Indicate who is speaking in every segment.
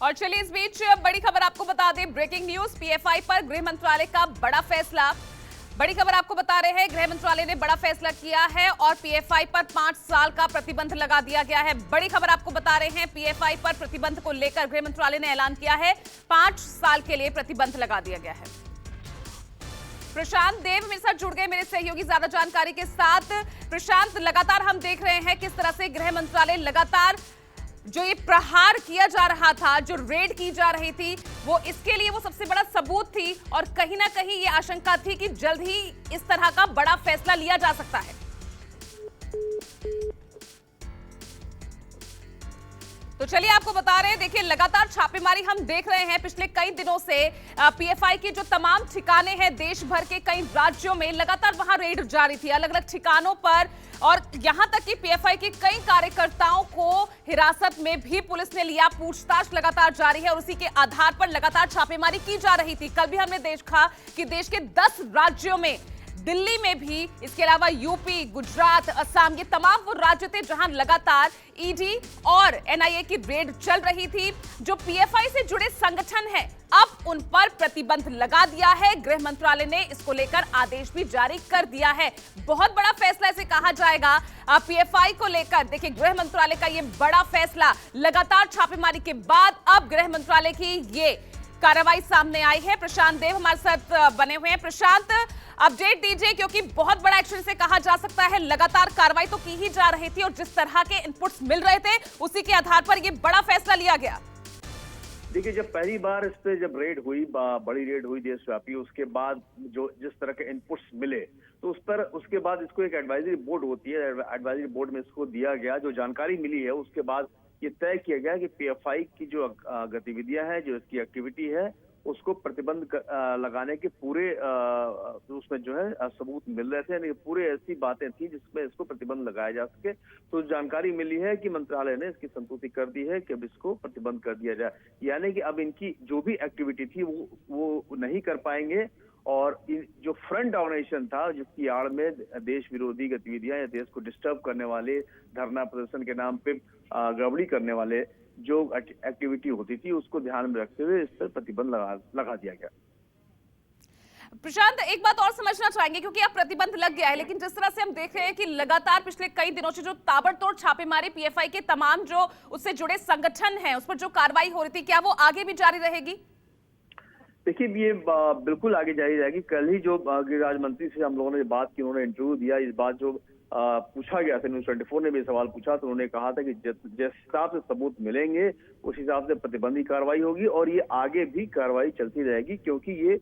Speaker 1: और चलिए इस बीच बड़ी खबर आपको बता दें, ब्रेकिंग न्यूज पीएफआई पर गृह मंत्रालय का बड़ा फैसला। बड़ी खबर आपको बता रहे हैं, गृह मंत्रालय ने बड़ा फैसला किया है और पीएफआई पर 5 साल का प्रतिबंध लगा दिया गया है। बड़ी खबर आपको बता रहे हैं, पीएफआई पर प्रतिबंध को लेकर गृह मंत्रालय ने ऐलान किया है, 5 साल के लिए प्रतिबंध लगा दिया गया है। प्रशांत देव मेरे साथ जुड़ गए, मेरे सहयोगी ज्यादा जानकारी के साथ। प्रशांत, लगातार हम देख रहे हैं किस तरह से गृह मंत्रालय लगातार जो ये प्रहार किया जा रहा था, जो रेड की जा रही थी, वो इसके लिए वो सबसे बड़ा सबूत थी और कहीं ना कहीं ये आशंका थी कि जल्द ही इस तरह का बड़ा फैसला लिया जा सकता है। तो चलिए आपको बता रहे हैं, देखिए लगातार छापेमारी हम देख रहे हैं पिछले कई दिनों से। पीएफआई के जो तमाम ठिकाने हैं देश भर के कई राज्यों में, लगातार वहां रेड जारी थी अलग अलग ठिकानों पर, और यहां तक कि पीएफआई के कई कार्यकर्ताओं को हिरासत में भी पुलिस ने लिया। पूछताछ लगातार जारी है और उसी के आधार पर लगातार छापेमारी की जा रही थी। कल भी हमने देखा कि देश के 10 राज्यों में, दिल्ली में भी, इसके अलावा यूपी, गुजरात, असम, ये तमाम वो राज्य थे जहां लगातार ईडी और एनआईए की रेड चल रही थी। जो पीएफआई से जुड़े संगठन हैं, अब उन पर प्रतिबंध लगा दिया है। गृह मंत्रालय ने इसको लेकर आदेश भी जारी कर दिया है। बहुत बड़ा फैसला इसे कहा जाएगा पीएफआई को लेकर। देखिए गृह मंत्रालय का ये बड़ा फैसला, लगातार छापेमारी के बाद अब गृह मंत्रालय की ये कार्रवाई सामने आई है। प्रशांत देव हमारे साथ बने हुए हैं। प्रशांत, अपडेट दीजिए, क्योंकि बहुत बड़ा एक्शन से कहा जा सकता है। लगातार कार्रवाई तो की ही जा रही थी और जिस तरह के इनपुट्स मिल रहे थे उसी के आधार पर यह बड़ा फैसला लिया गया।
Speaker 2: देखिए, जब पहली बार इस पे जब रेड हुई, बड़ी रेड हुई देशव्यापी, उसके बाद जो जिस तरह के इनपुट्स मिले, तो उस पर उसके बाद इसको एक एडवाइजरी बोर्ड होती है, एडवाइजरी बोर्ड में इसको दिया गया। जो जानकारी मिली है उसके बाद ये तय किया गया कि पीएफआई की जो गतिविधियां हैं, जो इसकी एक्टिविटी है, उसको प्रतिबंध लगाने के पूरे उसमें जो है सबूत मिल रहे थे, यानी पूरे ऐसी बातें थी जिसमें इसको प्रतिबंध लगाया जा सके। तो जानकारी मिली है कि मंत्रालय ने इसकी संतुष्टि कर दी है कि अब इसको प्रतिबंध कर दिया जाए, यानी कि अब इनकी जो भी एक्टिविटी थी वो नहीं कर पाएंगे। और जो फ्रंट ऑर्गेनाइजेशन था, जिसकी आड़ में देश विरोधी गतिविधियां या देश को डिस्टर्ब करने वाले, धरना प्रदर्शन के नाम पे गड़बड़ी करने वाले जो एक्टिविटी होती थी, उसको ध्यान में रखते हुए इस पर प्रतिबंध लगा दिया गया।
Speaker 1: प्रशांत, एक बात और समझना चाहेंगे, क्योंकि अब प्रतिबंध लग गया है, लेकिन जिस तरह से हम देख रहे हैं कि लगातार पिछले कई दिनों से जो ताबड़तोड़ छापेमारी पीएफआई के तमाम जो उससे जुड़े संगठन हैं, उस पर जो कार्रवाई हो रही थी, क्या वो आगे भी जारी रहेगी?
Speaker 2: देखिए, ये बिल्कुल आगे जारी रहेगी। कल ही जो गृह राज्य मंत्री से हम लोगों ने बात की, उन्होंने इंटरव्यू दिया, इस बात जो पूछा गया था, न्यूज 24 ने भी सवाल पूछा, तो उन्होंने कहा था कि जिस हिसाब से सबूत मिलेंगे उस हिसाब से प्रतिबंधी कार्रवाई होगी और ये आगे भी कार्रवाई चलती रहेगी, क्योंकि ये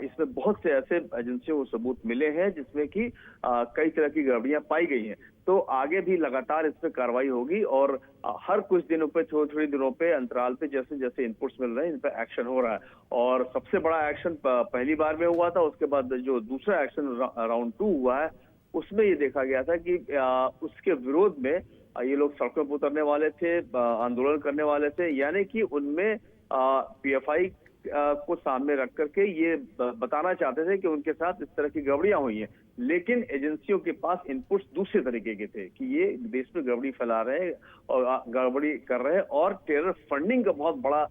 Speaker 2: इसमें बहुत से ऐसे एजेंसियों को सबूत मिले हैं जिसमें कि कई तरह की गड़बड़ियां पाई गई हैं। तो आगे भी लगातार इस पर कार्रवाई होगी और हर कुछ दिनों पे, थोड़ी दिनों पे अंतराल पे जैसे जैसे इनपुट्स मिल रहे हैं, इन पर एक्शन हो रहा है। और सबसे बड़ा एक्शन पहली बार में हुआ था, उसके बाद जो दूसरा एक्शन राउंड 2 हुआ है, उसमें ये देखा गया था कि उसके विरोध में ये लोग सड़कों पर उतरने वाले थे, आंदोलन करने वाले थे, यानी कि उनमें पीएफआई को सामने रख करके ये बताना चाहते थे कि उनके साथ इस तरह की गड़बड़ियां हुई हैं। लेकिन एजेंसियों के पास इनपुट्स दूसरे तरीके के थे कि ये देश में गड़बड़ी फैला रहे हैं और गड़बड़ी कर रहे हैं, और टेरर फंडिंग का बहुत बड़ा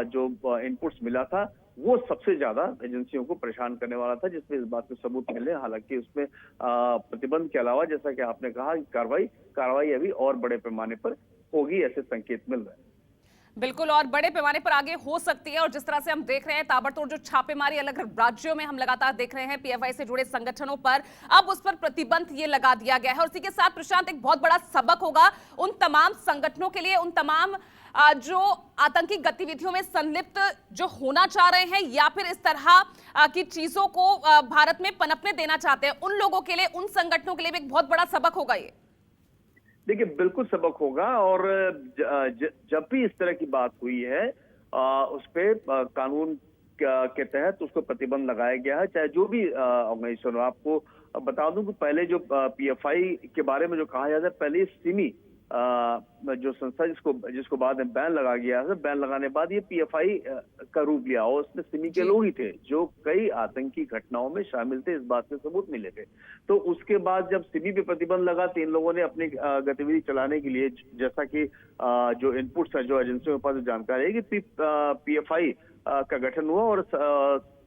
Speaker 2: जो इनपुट्स मिला था, वो सबसे ज्यादा एजेंसियों को परेशान करने वाला था, जिसमें इस बात के सबूत मिले। हालांकि उसमें प्रतिबंध के अलावा, जैसा कि आपने कहा, कार्रवाई अभी और बड़े पैमाने पर होगी, ऐसे संकेत मिल रहे हैं।
Speaker 1: बिल्कुल, और बड़े पैमाने पर आगे हो सकती है। और जिस तरह से हम देख रहे हैं ताबड़तोड़ जो छापेमारी अलग राज्यों में हम लगातार देख रहे हैं पीएफआई से जुड़े संगठनों पर, अब उस पर प्रतिबंध ये लगा दिया गया है। और इसी के साथ प्रशांत, एक बहुत बड़ा सबक होगा उन तमाम संगठनों के लिए, उन तमाम जो आतंकी गतिविधियों में संलिप्त जो होना चाह रहे हैं या फिर इस तरह की चीजों को भारत में पनपने देना चाहते हैं, उन लोगों के लिए, उन संगठनों के लिए भी एक बहुत बड़ा सबक होगा ये।
Speaker 2: देखिए, बिल्कुल सबक होगा। और जब भी इस तरह की बात हुई है, उस पे कानून के तहत उसको प्रतिबंध लगाया गया है, चाहे जो भी ऑर्गेनाइजेशन हो। आपको बता दूं कि पहले जो पीएफआई के बारे में जो कहा जाता है, पहले सिमी जो संस्था जिसको बाद में बैन लगा गया है, बैन लगाने के बाद ये पीएफआई का रूप लिया और उसमें सिमी के लोग ही थे जो कई आतंकी घटनाओं में शामिल थे, इस बात के सबूत मिले थे। तो उसके बाद जब सिमी पे प्रतिबंध लगा तो इन लोगों ने अपनी गतिविधि चलाने के लिए, जैसा कि जो इनपुट्स है, जो एजेंसियों के पास जानकारी है कि पीएफआई का गठन हुआ और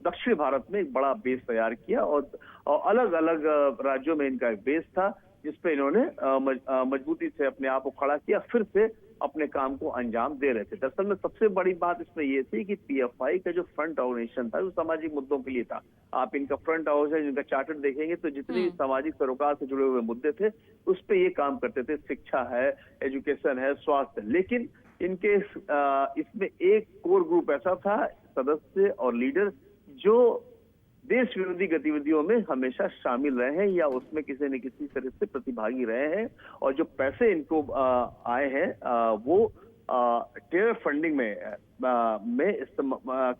Speaker 2: दक्षिण भारत में एक बड़ा बेस तैयार किया और अलग अलग राज्यों में इनका एक बेस था जिसपे इन्होंने मजबूती से अपने आप को खड़ा किया, फिर से अपने काम को अंजाम दे रहे थे। दरअसल में सबसे बड़ी बात इसमें ये थी कि पीएफआई का जो फ्रंट ऑर्गेनाइजेशन था वो सामाजिक मुद्दों के लिए था। आप इनका फ्रंट हाउस है, इनका चार्टर देखेंगे तो जितने भी सामाजिक सरोकार से जुड़े हुए मुद्दे थे उस पर ये काम करते थे, शिक्षा है, एजुकेशन है, स्वास्थ्य। लेकिन इनके इसमें एक कोर ग्रुप ऐसा था, सदस्य और लीडर, जो देश विरोधी गतिविधियों में हमेशा शामिल रहे हैं या उसमें किसी न किसी तरह से प्रतिभागी रहे हैं और जो पैसे इनको आए हैं वो टेरर फंडिंग में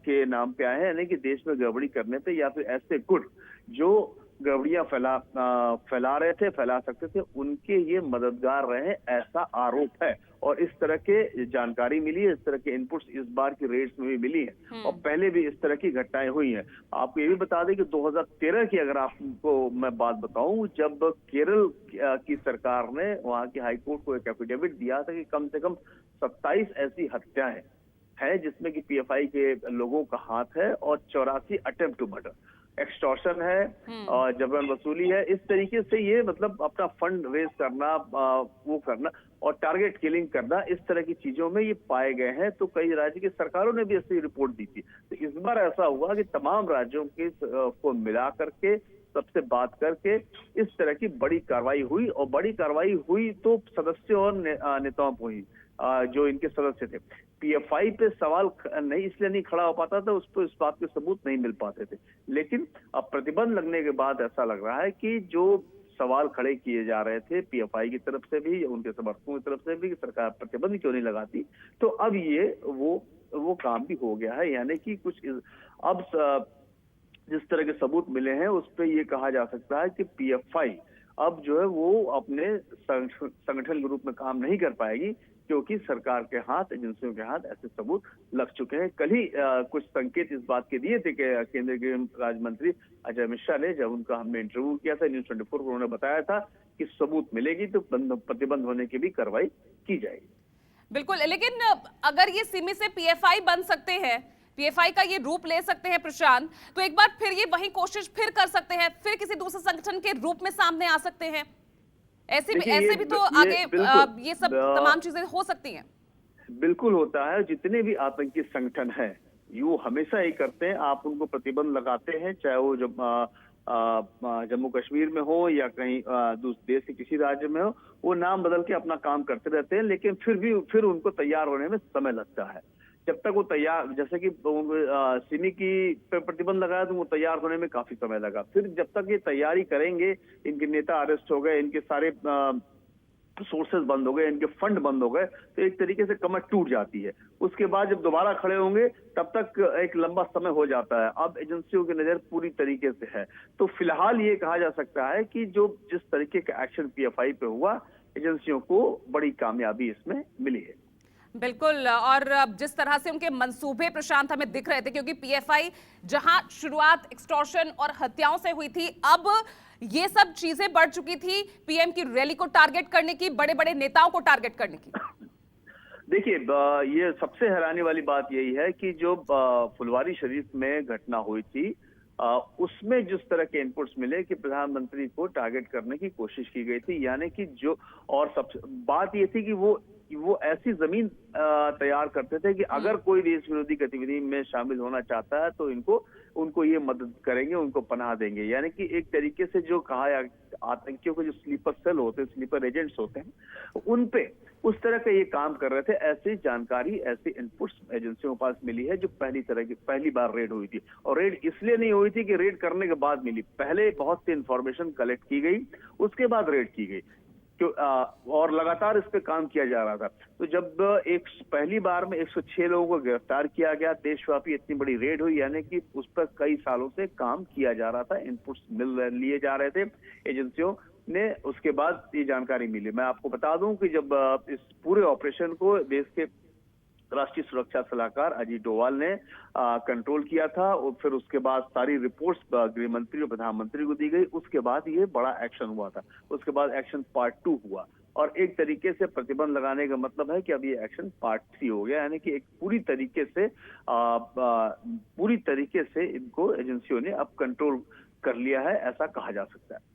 Speaker 2: के नाम पे आए हैं, यानी कि देश में गड़बड़ी करने पे या फिर ऐसे गुट जो गड़बड़ियां फैला सकते थे, उनके ये मददगार रहे हैं, ऐसा आरोप है। और इस तरह के जानकारी मिली है, इस तरह के इनपुट्स इस बार की रेड्स में भी मिली है और पहले भी इस तरह की घटनाएं हुई हैं। आपको ये भी बता दें कि 2013 की अगर आपको मैं बात बताऊं, जब केरल की सरकार ने वहां की हाईकोर्ट को एक एफिडेविट दिया था कि कम से कम 27 ऐसी हत्याएं हैं जिसमें कि पीएफआई के लोगों का हाथ है और 84 अटेम्प्ट टू मर्डर, एक्सटॉर्शन है और जबरन वसूली है। इस तरीके से ये मतलब अपना फंड रेज करना, वो करना और टारगेट किलिंग करना, इस तरह की चीजों में ये पाए गए हैं। तो कई राज्य की सरकारों ने भी ऐसी रिपोर्ट दी थी। तो इस बार ऐसा हुआ कि तमाम राज्यों के को मिला करके, सबसे बात करके इस तरह की बड़ी कार्रवाई हुई और बड़ी कार्रवाई हुई तो सदस्यों और नेताओं को हुई जो इनके सदस्य थे। पीएफआई पे सवाल नहीं इसलिए नहीं खड़ा हो पाता था, उस पर इस बात के सबूत नहीं मिल पाते थे। लेकिन अब प्रतिबंध लगने के बाद ऐसा लग रहा है कि जो सवाल खड़े किए जा रहे थे पीएफआई की तरफ से भी, उनके समर्थकों की तरफ से भी, कि सरकार प्रतिबंध क्यों नहीं लगाती, तो अब ये वो काम भी हो गया है। यानी कि कुछ अब जिस तरह के सबूत मिले हैं उस पर यह कहा जा सकता है कि पीएफआई अब जो है वो अपने संगठन के रूप में काम नहीं कर पाएगी, क्योंकि सरकार के हाथ, एजेंसियों के हाथ ऐसे सबूत लग चुके हैं। कल ही कुछ संकेत इस बात के दिए थे कि केंद्रीय गृह राज्य मंत्री अजय मिश्रा ने, जब उनका हमने इंटरव्यू किया था न्यूज़ 24 को, उन्होंने बताया था कि सबूत मिलेगी तो प्रतिबंध होने की भी कार्रवाई की जाएगी।
Speaker 1: बिल्कुल, लेकिन अगर ये सिमी से पीएफआई बन सकते हैं, पीएफआई का ये रूप ले सकते हैं प्रशांत, तो एक बार फिर ये वही कोशिश फिर कर सकते हैं, फिर किसी दूसरे संगठन के रूप में सामने आ सकते हैं। ऐसे भी तो आगे ये सब तमाम चीजें हो सकती हैं।
Speaker 2: बिल्कुल होता है। जितने भी आतंकी संगठन हैं ये हमेशा ही करते हैं, आप उनको प्रतिबंध लगाते हैं, चाहे वो जम्मू कश्मीर में हो या कहीं दूसरे देश के किसी राज्य में हो, वो नाम बदल के अपना काम करते रहते हैं, लेकिन फिर उनको तैयार होने में समय लगता है। जब तक वो तैयार, जैसे कि सिमी की प्रतिबंध लगाया तो वो तैयार होने में काफी समय लगा। फिर जब तक ये तैयारी करेंगे, इनके नेता अरेस्ट हो गए, इनके सारे सोर्सेज बंद हो गए, इनके फंड बंद हो गए, तो एक तरीके से कमर टूट जाती है। उसके बाद जब दोबारा खड़े होंगे तब तक एक लंबा समय हो जाता है। अब एजेंसियों की नजर पूरी तरीके से है, तो फिलहाल ये कहा जा सकता है कि जो जिस तरीके का एक्शन पीएफआई पे हुआ, एजेंसियों को बड़ी कामयाबी इसमें मिली है।
Speaker 1: बिल्कुल, और जिस तरह से उनके मंसूबे प्रशांत हमें दिख रहे थे, क्योंकि पीएफआई जहां शुरुआत एक्सटॉर्शन और हत्याओं से हुई थी, अब ये सब चीजें बढ़ चुकी थी पीएम की रैली को टारगेट करने की, बड़े बड़े नेताओं को टारगेट करने की।
Speaker 2: देखिए, ये सबसे हैरानी वाली बात यही है कि जो फुलवारी शरीफ में घटना हुई थी, उसमें जिस तरह के इनपुट्स मिले कि प्रधानमंत्री को टारगेट करने की कोशिश की गई थी, यानी कि जो, और सबसे बात ये थी कि वो ऐसी जमीन तैयार करते थे कि अगर कोई देश विरोधी गतिविधि में शामिल होना चाहता है तो उनको ये मदद करेंगे, उनको पनाह देंगे। यानी कि एक तरीके से जो कहा, आतंकियों के जो स्लीपर सेल होते हैं, स्लीपर एजेंट्स होते हैं, उन पे उस तरह का ये काम कर रहे थे। ऐसी जानकारी, ऐसी इनपुट्स एजेंसियों के पास मिली है जो पहली बार रेड हुई थी। और रेड इसलिए नहीं हुई थी कि रेड करने के बाद मिली, पहले बहुत सी इंफॉर्मेशन कलेक्ट की गई, उसके बाद रेड की गई, और लगातार इस पे काम किया जा रहा था। तो जब पहली बार में 106 लोगों को गिरफ्तार किया गया, देशव्यापी इतनी बड़ी रेड हुई, यानी कि उस पर कई सालों से काम किया जा रहा था, इनपुट्स लिए जा रहे थे एजेंसियों ने उसके बाद ये जानकारी मिली। मैं आपको बता दूं कि जब इस पूरे ऑपरेशन को देश के राष्ट्रीय सुरक्षा सलाहकार अजीत डोवाल ने कंट्रोल किया था और फिर उसके बाद सारी रिपोर्ट्स गृह मंत्री और प्रधानमंत्री को दी गई। उसके बाद ये बड़ा एक्शन हुआ था। उसके बाद एक्शन पार्ट 2 हुआ और एक तरीके से प्रतिबंध लगाने का मतलब है कि अब ये एक्शन पार्ट 3 हो गया, यानी कि एक पूरी तरीके से इनको एजेंसियों ने अब कंट्रोल कर लिया है, ऐसा कहा जा सकता है।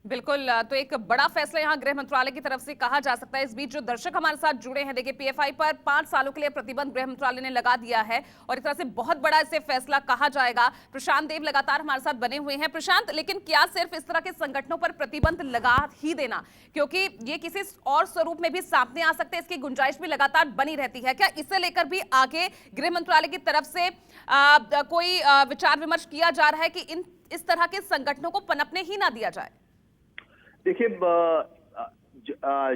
Speaker 1: बिल्कुल, तो एक बड़ा फैसला यहां गृह मंत्रालय की तरफ से कहा जा सकता है। इस बीच जो दर्शक हमारे साथ जुड़े हैं, देखिए पीएफआई पर 5 सालों के लिए प्रतिबंध गृह मंत्रालय ने लगा दिया है और एक तरह से बहुत बड़ा इसे फैसला कहा जाएगा। प्रशांत देव लगातार हमारे साथ बने हुए हैं। प्रशांत, लेकिन क्या सिर्फ इस तरह के संगठनों पर प्रतिबंध लगा ही देना, क्योंकि ये किसी और स्वरूप में भी सामने आ सकते हैं, इसकी गुंजाइश भी लगातार बनी रहती है, क्या इसे लेकर भी आगे गृह मंत्रालय की तरफ से कोई विचार विमर्श किया जा रहा है कि इस तरह के संगठनों को पनपने ही ना दिया जाए?
Speaker 2: देखिए,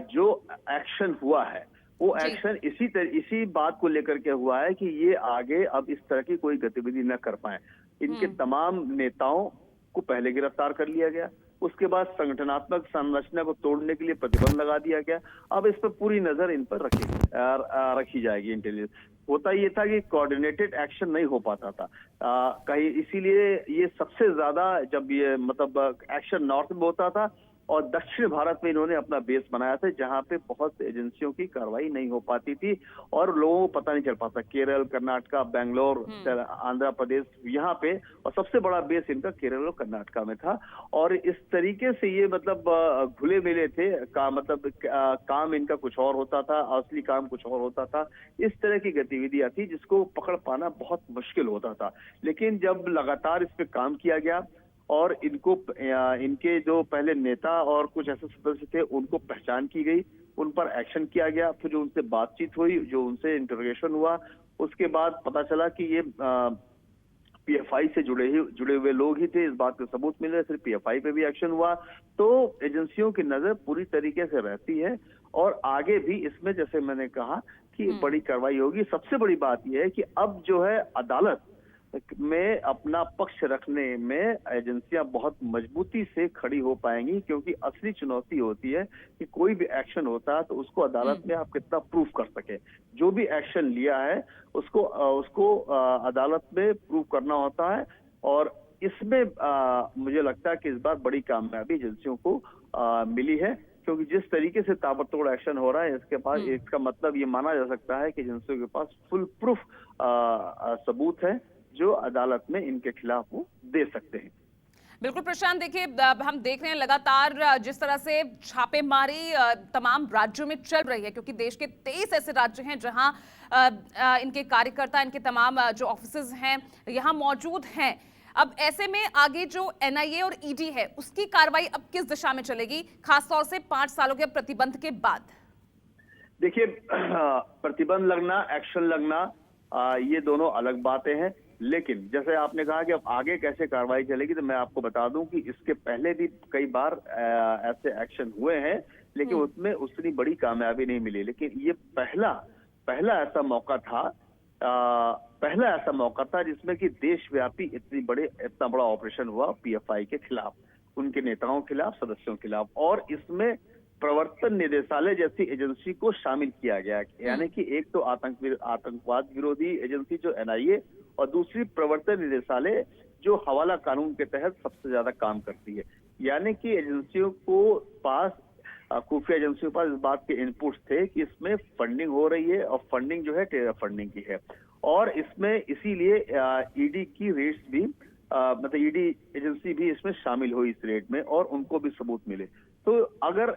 Speaker 2: जो एक्शन हुआ है वो एक्शन इसी बात को लेकर के हुआ है कि ये आगे अब इस तरह की कोई गतिविधि न कर पाए। इनके तमाम नेताओं को पहले गिरफ्तार कर लिया गया, उसके बाद संगठनात्मक संरचना को तोड़ने के लिए प्रतिबंध लगा दिया गया। अब इस पर पूरी नजर इन पर रखी जाएगी। इंटेलिजेंस होता ये था कि कोऑर्डिनेटेड एक्शन नहीं हो पाता था कहीं, इसीलिए ये सबसे ज्यादा जब ये मतलब एक्शन नॉर्थ में होता था और दक्षिण भारत में इन्होंने अपना बेस बनाया था, जहां पे बहुत एजेंसियों की कार्रवाई नहीं हो पाती थी और लोगों को पता नहीं चल पाता। केरल, कर्नाटका, बेंगलोर, आंध्र प्रदेश, यहाँ पे, और सबसे बड़ा बेस इनका केरल और कर्नाटका में था। और इस तरीके से ये मतलब घुले मिले थे मतलब काम इनका कुछ और होता था, असली काम कुछ और होता था। इस तरह की गतिविधियां थी जिसको पकड़ पाना बहुत मुश्किल होता था। लेकिन जब लगातार इस पे काम किया गया और इनके जो पहले नेता और कुछ ऐसे सदस्य थे उनको पहचान की गई, उन पर एक्शन किया गया, फिर जो उनसे बातचीत हुई, जो उनसे इंटरोगेशन हुआ, उसके बाद पता चला कि ये पीएफआई से जुड़े हुए लोग ही थे, इस बात के सबूत मिले, फिर पीएफआई पे भी एक्शन हुआ। तो एजेंसियों की नजर पूरी तरीके से रहती है और आगे भी इसमें, जैसे मैंने कहा, कि बड़ी कार्रवाई होगी। सबसे बड़ी बात यह है कि अब जो है अदालत में अपना पक्ष रखने में एजेंसियां बहुत मजबूती से खड़ी हो पाएंगी, क्योंकि असली चुनौती होती है कि कोई भी एक्शन होता है तो उसको अदालत में आप कितना प्रूफ कर सके। जो भी एक्शन लिया है उसको अदालत में प्रूफ करना होता है और इसमें मुझे लगता है कि इस बार बड़ी कामयाबी एजेंसियों को मिली है, क्योंकि जिस तरीके से ताबड़तोड़ एक्शन हो रहा है इसके पास, इसका मतलब ये माना जा सकता है कि एजेंसियों के पास फुल प्रूफ सबूत है जो अदालत में इनके खिलाफ वो दे सकते हैं।
Speaker 1: बिल्कुल प्रशांत, देखिए हम देख रहे हैं लगातार जिस तरह से छापेमारी तमाम राज्यों में चल रही है, क्योंकि देश के 23 ऐसे राज्य हैं जहां इनके कार्यकर्ता, इनके तमाम जो ऑफिसर्स हैं यहां मौजूद हैं। अब ऐसे में आगे जो एनआईए और ईडी है उसकी कार्रवाई अब किस दिशा में चलेगी, खासतौर से 5 सालों के प्रतिबंध के बाद?
Speaker 2: देखिए, प्रतिबंध लगना, एक्शन लगना, ये दोनों अलग बातें हैं। लेकिन जैसे आपने कहा कि अब आगे कैसे कार्रवाई चलेगी, तो मैं आपको बता दूं कि इसके पहले भी कई बार ऐसे एक्शन हुए हैं, लेकिन उसमें उतनी बड़ी कामयाबी नहीं मिली। लेकिन ये पहला ऐसा मौका था जिसमें कि देशव्यापी इतना बड़ा ऑपरेशन हुआ पीएफआई के खिलाफ, उनके नेताओं के खिलाफ, सदस्यों के खिलाफ, और इसमें प्रवर्तन निदेशालय जैसी एजेंसी को शामिल किया गया। यानी कि एक तो आतंकवाद विरोधी एजेंसी जो एनआईए और दूसरी प्रवर्तन निदेशालय जो हवाला कानून के तहत सबसे ज्यादा काम करती है। यानी कि एजेंसियों को पास, खुफिया एजेंसियों के पास इस बात के इनपुट्स थे कि इसमें फंडिंग हो रही है और फंडिंग जो है टेरर फंडिंग की है, और इसमें इसीलिए ईडी की रेड्स भी मतलब ईडी एजेंसी भी इसमें शामिल हुई इस रेड में और उनको भी सबूत मिले। तो अगर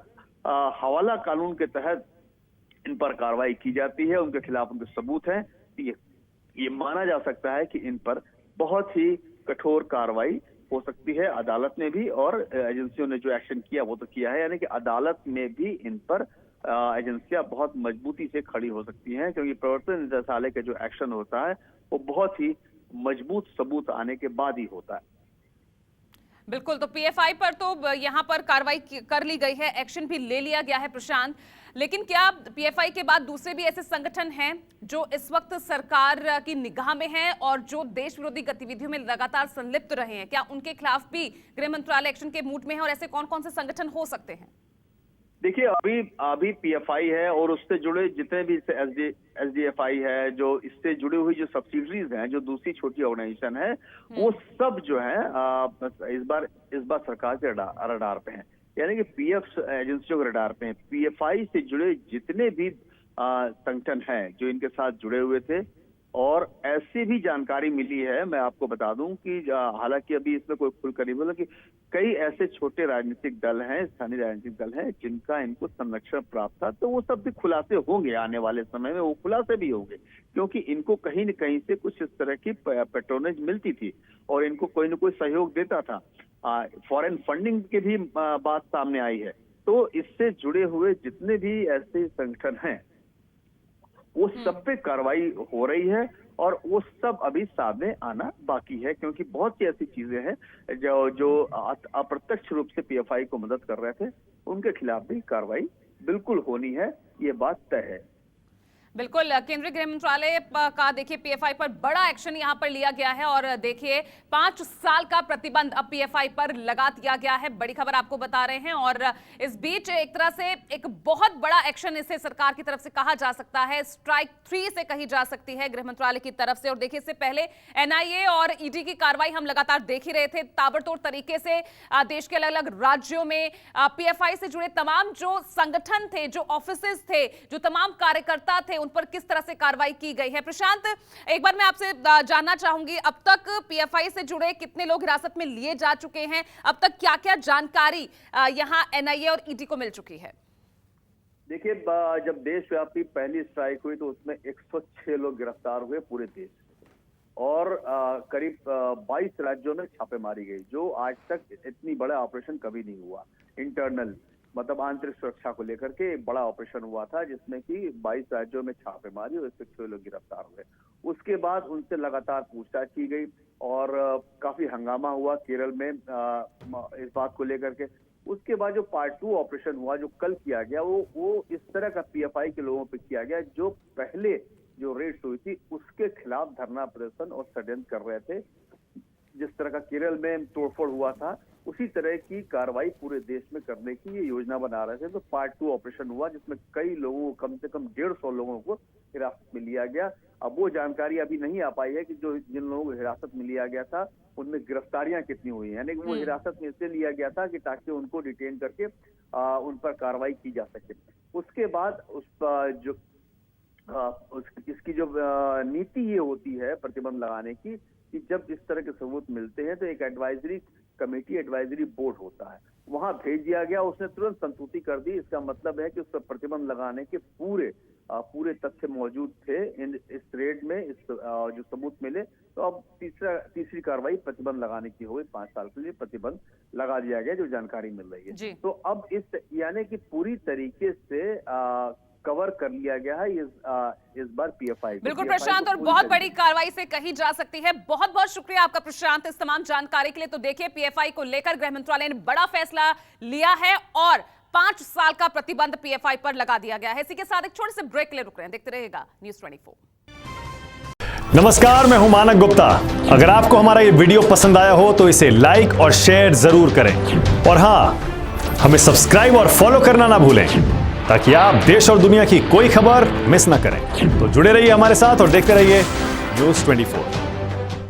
Speaker 2: हवाला कानून के तहत इन पर कार्रवाई की जाती है, उनके खिलाफ उनके सबूत हैं, ये माना जा सकता है कि इन पर बहुत ही कठोर कार्रवाई हो सकती है अदालत में भी, और एजेंसियों ने जो एक्शन किया वो तो किया है, यानी कि अदालत में भी इन पर एजेंसियां बहुत मजबूती से खड़ी हो सकती हैं, क्योंकि प्रवर्तन निदेशालय का जो एक्शन होता है वो बहुत ही मजबूत सबूत आने के बाद ही होता है।
Speaker 1: बिल्कुल, तो पीएफआई पर तो यहाँ पर कार्रवाई कर ली गई है, एक्शन भी ले लिया गया है प्रशांत, लेकिन क्या पीएफआई के बाद दूसरे भी ऐसे संगठन हैं जो इस वक्त सरकार की निगाह में हैं और जो देश विरोधी गतिविधियों में लगातार संलिप्त रहे हैं? क्या उनके खिलाफ भी गृह मंत्रालय एक्शन के मूड में है और ऐसे कौन कौन से संगठन हो सकते हैं?
Speaker 2: देखिए, अभी पीएफआई है और उससे जुड़े जितने भी एसडीएफआई है, जो इससे जुड़ी हुई जो सब्सिडरीज हैं, जो दूसरी छोटी ऑर्गेनाइजेशन है, वो सब जो है इस बार सरकार के रडार पे हैं। यानी कि पीएफ एजेंसियों के रडार पे हैं। पीएफआई से जुड़े जितने भी संगठन हैं जो इनके साथ जुड़े हुए थे, और ऐसी भी जानकारी मिली है, मैं आपको बता दूं कि हालांकि अभी इसमें कोई खुलकर नहीं बोला कि कई ऐसे छोटे राजनीतिक दल हैं, स्थानीय राजनीतिक दल हैं जिनका इनको संरक्षण प्राप्त था, तो वो सब भी खुलासे होंगे आने वाले समय में, वो खुलासे भी होंगे, क्योंकि इनको कहीं न कहीं से कुछ इस तरह की पेट्रोनेज मिलती थी और इनको कोई न कोई सहयोग देता था। फॉरेन फंडिंग की भी बात सामने आई है। तो इससे जुड़े हुए जितने भी ऐसे संगठन हैं, वो सब पे कार्रवाई हो रही है और वो सब अभी सामने आना बाकी है, क्योंकि बहुत सी ऐसी चीजें हैं जो अप्रत्यक्ष रूप से पीएफआई को मदद कर रहे थे, उनके खिलाफ भी कार्रवाई बिल्कुल होनी है, ये बात तय है।
Speaker 1: बिल्कुल, केंद्रीय गृह मंत्रालय का देखिए पीएफआई पर बड़ा एक्शन यहां पर लिया गया है और देखिए 5 साल का प्रतिबंध अब पीएफआई पर लगा दिया गया है। बड़ी खबर आपको बता रहे हैं और इस बीच एक तरह से एक बहुत बड़ा एक्शन इसे सरकार की तरफ से कहा जा सकता है, स्ट्राइक 3 से कही जा सकती है गृह मंत्रालय की तरफ से। और देखिए, इससे पहले एनआईए और ईडी की कार्रवाई हम लगातार देख ही रहे थे, ताबड़तोड़ तरीके से देश के अलग अलग राज्यों में पीएफआई से जुड़े तमाम जो संगठन थे, जो ऑफिसेज थे, जो तमाम कार्यकर्ता थे, उन पर किस तरह से कार्रवाई की गई है। प्रशांत, एक बार मैं आपसे जानना चाहूंगी, अब तक पीएफआई से जुड़े कितने लोग हिरासत में लिए जा चुके हैं? अब तक क्या क्या जानकारी यहां एनआईए और ईडी को मिल चुकी है?
Speaker 2: देखिए, जब देशव्यापी पहली स्ट्राइक हुई तो उसमें 106 लोग गिरफ्तार हुए पूरे देश, और करीब 22 राज्यों में छापेमारी गई, जो आज तक इतनी बड़ा ऑपरेशन कभी नहीं हुआ। इंटरनल मतलब आंतरिक सुरक्षा को लेकर के एक बड़ा ऑपरेशन हुआ था, जिसमें कि 22 राज्यों में छापेमारी और 106 लोग गिरफ्तार हुए। उसके बाद उनसे लगातार पूछताछ की गई और काफी हंगामा हुआ केरल में इस बात को लेकर के। उसके बाद जो पार्ट 2 ऑपरेशन हुआ, जो कल किया गया, वो इस तरह का पीएफआई के लोगों पे किया गया जो पहले जो रेड्स हुई थी उसके खिलाफ धरना प्रदर्शन और षड्यंत्र कर रहे थे। जिस तरह का केरल में तोड़फोड़ हुआ था, उसी तरह की कार्रवाई पूरे देश में करने की ये योजना बना रहे थे। तो पार्ट 2 ऑपरेशन हुआ, जिसमें कई लोगों को, कम से कम 150 लोगों को हिरासत में लिया गया। अब वो जानकारी अभी नहीं आ पाई है कि जिन लोगों को हिरासत में लिया गया था उनमें गिरफ्तारियां कितनी हुई हैं। यानी कि वो हिरासत में इसलिए लिया गया था कि ताकि उनको डिटेन करके उन पर कार्रवाई की जा सके। उसके बाद इसकी जो नीति ये होती है प्रतिबंध लगाने की, कि जब इस तरह के सबूत मिलते हैं तो एक एडवाइजरी कमेटी, एडवाइजरी बोर्ड होता है, वहां भेज दिया गया। उसने तुरंत संतुष्टि कर दी। इसका मतलब है कि उस पर प्रतिबंध लगाने के पूरे तथ्य मौजूद थे इस रेड में, जो सबूत मिले। तो अब तीसरी कार्रवाई प्रतिबंध लगाने की हो गई। 5 साल के लिए प्रतिबंध लगा दिया गया, जो जानकारी मिल रही है। तो अब यानी कि पूरी तरीके से कवर कर लिया गया है इस बार पीएफआई।
Speaker 1: बिल्कुल प्रशांत, और बहुत बड़ी कार्रवाई से कही जा सकती है। बहुत बहुत शुक्रिया आपका प्रशांत इस तमाम जानकारी के लिए। तो देखिए, पीएफआई को लेकर गृह मंत्रालय ने बड़ा फैसला लिया है और 5 साल का प्रतिबंध पीएफआई पर लगा दिया गया है। इसी के साथ एक छोटे से ब्रेक के लिए रुक रहे हैं, देखते रहिएगा न्यूज़ 24।
Speaker 3: नमस्कार, मैं हूं मानक गुप्ता। अगर आपको हमारा ये वीडियो पसंद आया हो तो इसे लाइक और शेयर जरूर करें, और हां, हमें सब्सक्राइब और फॉलो करना ना भूलें, ताकि आप देश और दुनिया की कोई खबर मिस ना करें। तो जुड़े रहिए हमारे साथ और देखते रहिए न्यूज़ 24।